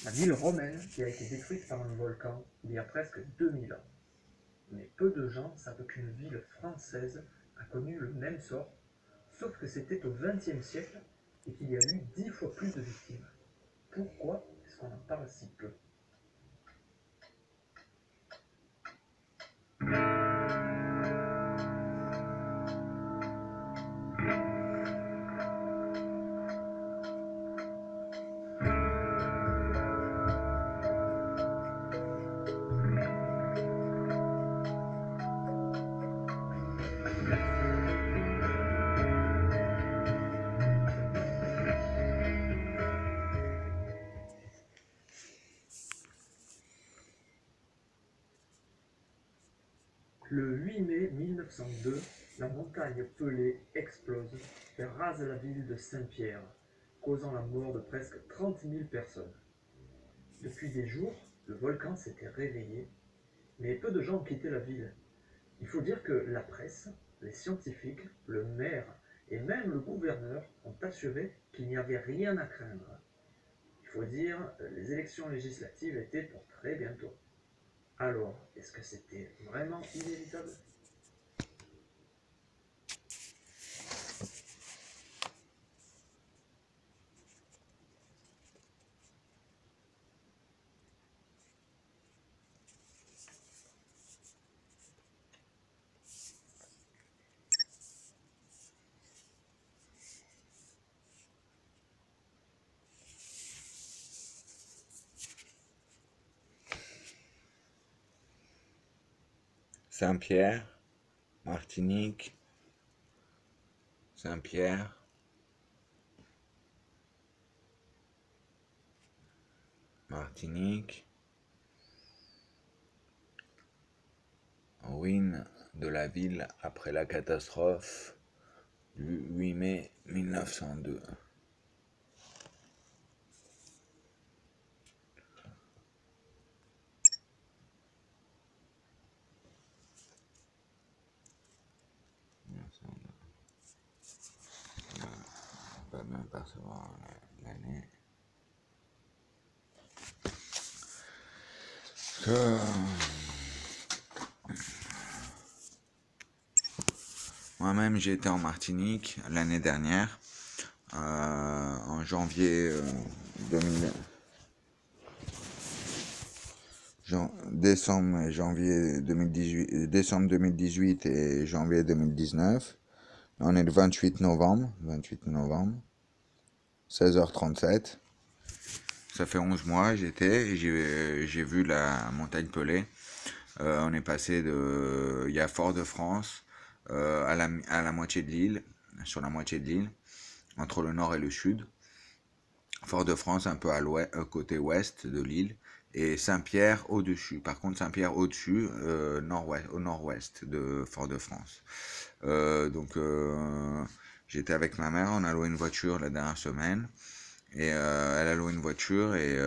La ville romaine qui a été détruite par un volcan il y a presque 2000 ans. Mais peu de gens savent qu'une ville française a connu le même sort, sauf que c'était au XXe siècle et qu'il y a eu 10 fois plus de victimes. Pourquoi est-ce qu'on en parle si peu? Le 8 mai 1902, la montagne Pelée explose et rase la ville de Saint-Pierre, causant la mort de presque 30 000 personnes. Depuis des jours, le volcan s'était réveillé, mais peu de gens ont quitté la ville. Il faut dire que la presse, les scientifiques, le maire et même le gouverneur ont assuré qu'il n'y avait rien à craindre. Il faut dire, les élections législatives étaient pour très bientôt. Alors, est-ce que c'était vraiment inévitable? Saint-Pierre, Martinique, Saint-Pierre, Martinique, ruine de la ville après la catastrophe du 8 mai 1902. On va même percevoir l'année. Moi-même, j'ai été en Martinique l'année dernière, en janvier 2000. Décembre, janvier 2018, décembre 2018 et janvier 2019. On est le 28 novembre, 16h37. Ça fait 11 mois, j'ai vu la montagne Pelée. On est passé il y a Fort-de-France, à la moitié de l'île, sur la moitié de l'île, entre le nord et le sud. Fort-de-France un peu à l'ouest, côté ouest de l'île, et Saint-Pierre au-dessus. Par contre, Saint-Pierre au-dessus, nord-ouest, au nord-ouest de Fort-de-France. J'étais avec ma mère, on a loué une voiture la dernière semaine, et elle a loué une voiture, et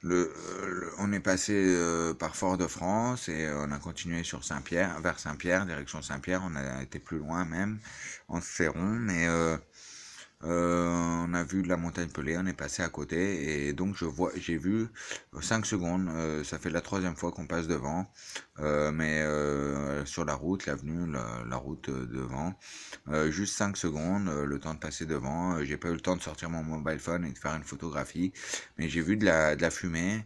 on est passé par Fort-de-France, et on a continué sur Saint-Pierre, vers Saint-Pierre, direction Saint-Pierre. On a été plus loin même, en Ferron, mais on a vu la montagne Pelée, on est passé à côté, et donc j'ai vu 5 secondes, ça fait la troisième fois qu'on passe devant, mais sur la route, l'avenue, la route devant, juste 5 secondes, le temps de passer devant. J'ai pas eu le temps de sortir mon mobile phone et de faire une photographie, mais j'ai vu de la fumée.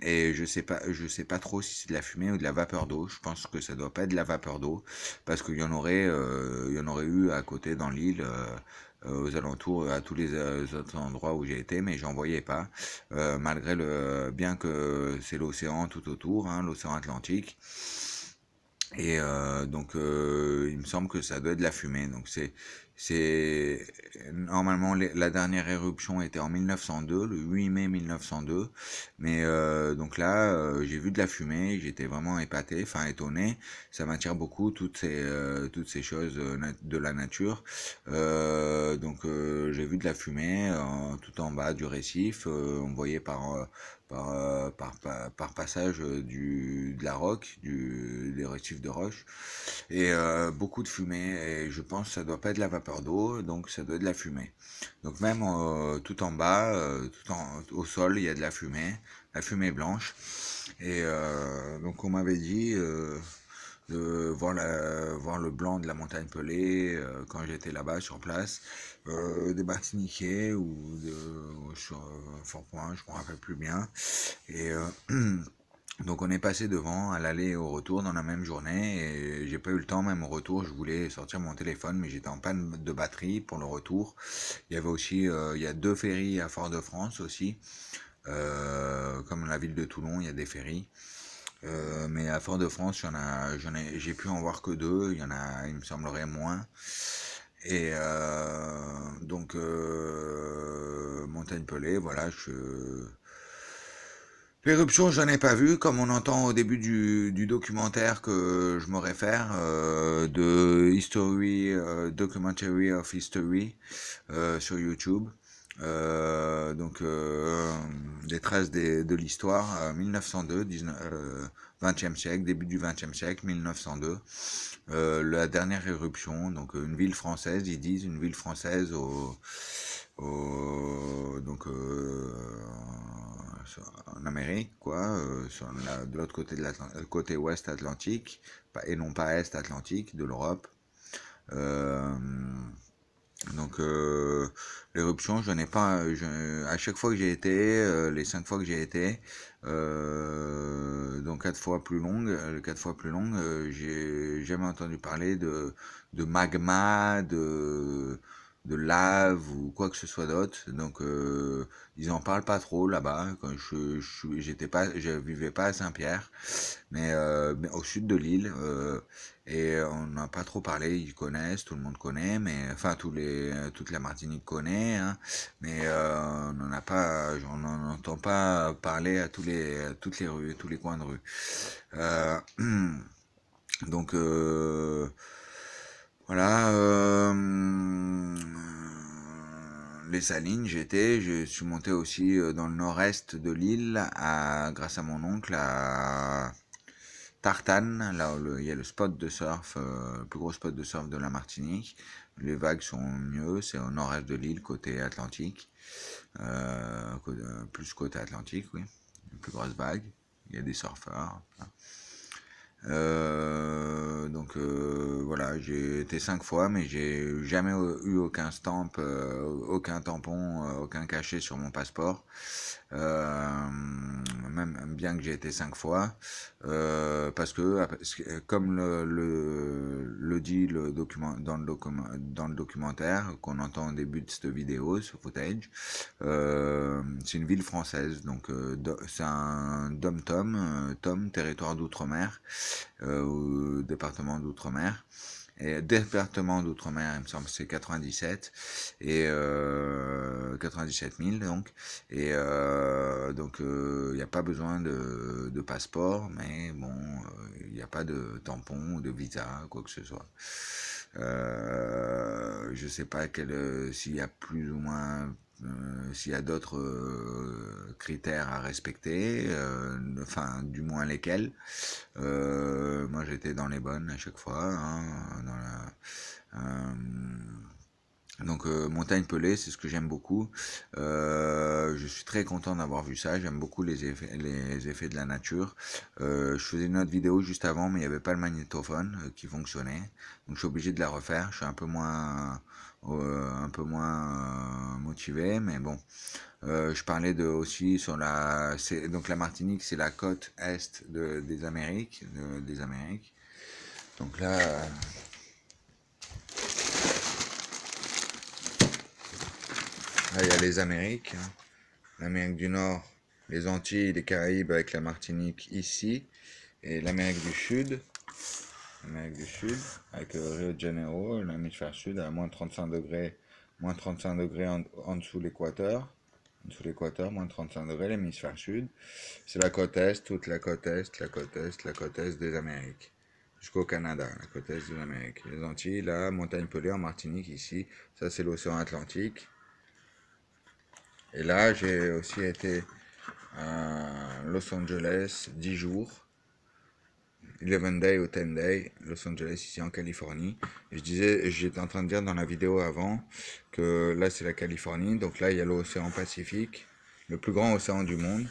Et je sais pas trop si c'est de la fumée ou de la vapeur d'eau. Je pense que ça doit pas être de la vapeur d'eau, parce qu'il y en aurait eu à côté dans l'île, aux alentours, à tous les autres endroits où j'ai été, mais j'en voyais pas, malgré bien que c'est l'océan tout autour, hein, l'océan Atlantique. Et il me semble que ça doit être de la fumée. Donc c'est normalement la dernière éruption était en 1902, le 8 mai 1902. Mais donc là, j'ai vu de la fumée, j'étais vraiment épaté, enfin étonné. Ça m'attire beaucoup toutes ces choses de la nature. J'ai vu de la fumée tout en bas du récif. On voyait par passage de la roche, des récifs de roche, et beaucoup de fumée, et je pense que ça doit pas être de la vapeur vapeur d'eau, donc ça doit être de la fumée. Donc même tout en bas, au sol, il y a de la fumée blanche. Et donc on m'avait dit de voir le blanc de la montagne Pelée quand j'étais là-bas sur place, des Martiniquais ou sur Fort-Point, je me rappelle plus bien. Et donc on est passé devant à l'aller et au retour dans la même journée et j'ai pas eu le temps, même au retour je voulais sortir mon téléphone mais j'étais en panne de batterie pour le retour. Il y avait aussi il y a 2 ferries à Fort-de-France aussi, comme la ville de Toulon il y a des ferries. Mais à Fort-de-France j'ai pu en voir que 2, il y en a il me semblerait moins. Et donc Montagne Pelée, voilà, l'éruption, j'en ai pas vu, comme on entend au début du documentaire que je me réfère, de History, Documentary of History, sur YouTube. Donc, des traces de l'histoire, 1902, 20e siècle, début du 20e siècle, 1902. La dernière éruption, donc une ville française, ils disent une ville française donc en Amérique, quoi, de l'autre côté de côté ouest Atlantique, et non pas est Atlantique, de l'Europe. Euh, donc l'éruption, je n'ai pas, à chaque fois que j'ai été, les 5 fois que j'ai été, donc 4 fois plus longue, j'ai jamais entendu parler de magma, de lave ou quoi que ce soit d'autre. Donc ils en parlent pas trop là-bas. Quand je vivais pas à Saint-Pierre, mais au sud de l'île. Et on n'a pas trop parlé, ils connaissent, tout le monde connaît, mais enfin toute la Martinique connaît, hein, mais on n'en entend pas parler à toutes les rues, tous les coins de rue. Euh, donc voilà, les Salines, je suis monté aussi dans le nord-est de l'île, grâce à mon oncle, à Tartane, là où il y a le spot de surf, le plus gros spot de surf de la Martinique. Les vagues sont mieux, c'est au nord-est de l'île, côté Atlantique. Plus côté Atlantique, oui. Les plus grosses vagues. Il y a des surfeurs. Donc voilà, j'ai été 5 fois, mais j'ai jamais eu aucun stamp, aucun tampon, aucun cachet sur mon passeport. Même bien que j'ai été 5 fois, parce que comme le dit le document dans le documentaire qu'on entend au début de cette vidéo, ce footage, c'est une ville française, donc c'est un tom, territoire d'outre-mer, au département d'outre-mer. Et département d'outre-mer, il me semble, c'est 97 et 97 000 donc. Et donc il n'y a pas besoin de passeport, mais bon, il n'y a pas de tampon ou de visa, quoi que ce soit. Je sais pas s'il y a plus ou moins s'il y a d'autres critères à respecter, enfin du moins lesquels. Moi j'étais dans les bonnes à chaque fois, hein, donc Montagne Pelée, c'est ce que j'aime beaucoup. Je suis très content d'avoir vu ça. J'aime beaucoup les effets de la nature. Je faisais une autre vidéo juste avant, mais il n'y avait pas le magnétophone qui fonctionnait. Donc je suis obligé de la refaire. Je suis un peu moins motivé, mais bon. Je parlais aussi sur donc la Martinique, c'est la côte est des Amériques, Donc là. Là, il y a les Amériques, hein. L'Amérique du Nord, les Antilles, les Caraïbes avec la Martinique ici, et l'Amérique du Sud, avec Rio de Janeiro, l'hémisphère sud à moins 35 degrés, en dessous l'équateur, moins 35 degrés, l'hémisphère sud. C'est la côte est, toute la côte est, la côte est des Amériques. Jusqu'au Canada, la côte est des Amériques. Les Antilles, là, Montagne Pelée en Martinique ici, ça c'est l'océan Atlantique. Et là, j'ai aussi été à Los Angeles 10 jours. 11 Day ou 10 Day, Los Angeles, ici en Californie. Et j'étais en train de dire dans la vidéo avant que là c'est la Californie, donc là il y a l'océan Pacifique, le plus grand océan du monde.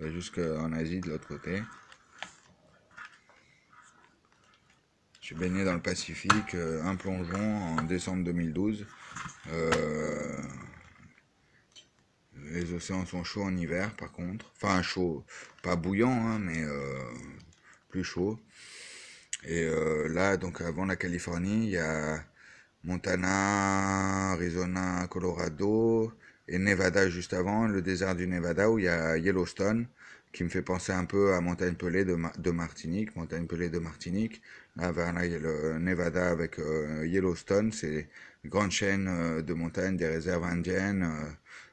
Jusqu'en Asie de l'autre côté. J'ai baigné dans le Pacifique, un plongeon en décembre 2012. Les océans sont chauds en hiver par contre. Enfin chaud, pas bouillant, hein, mais plus chaud. Et là, donc avant la Californie, il y a Montana, Arizona, Colorado et Nevada juste avant, le désert du Nevada où il y a Yellowstone, qui me fait penser un peu à Montagne Pelée de Martinique. Montagne Pelée de Martinique. Là, vers là, il y a le Nevada avec Yellowstone, c'est une grande chaîne de montagnes, des réserves indiennes,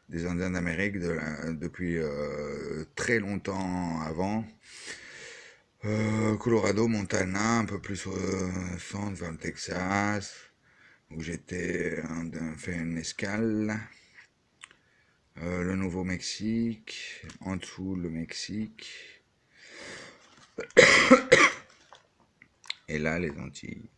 des Indiens d'Amérique depuis très longtemps avant. Colorado, Montana, un peu plus au centre, vers le Texas, où j'étais fait une escale. Le Nouveau-Mexique, en dessous le Mexique. Et là, les Antilles.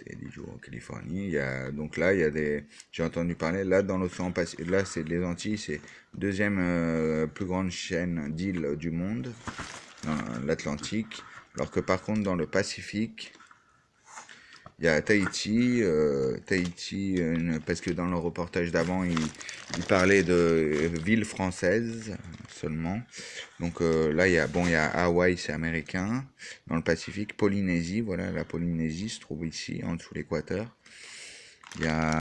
10 jours en Californie. Donc là, il y a des. J'ai entendu parler, là, dans l'océan Pacifique. Là, c'est les Antilles, c'est deuxième plus grande chaîne d'îles du monde, dans l'Atlantique. Alors que par contre, dans le Pacifique, il y a Tahiti, parce que dans le reportage d'avant, il parlait de villes françaises seulement. Donc là, il y a Hawaï, c'est américain. Dans le Pacifique, Polynésie, voilà, la Polynésie se trouve ici, en dessous de l'équateur. Il y a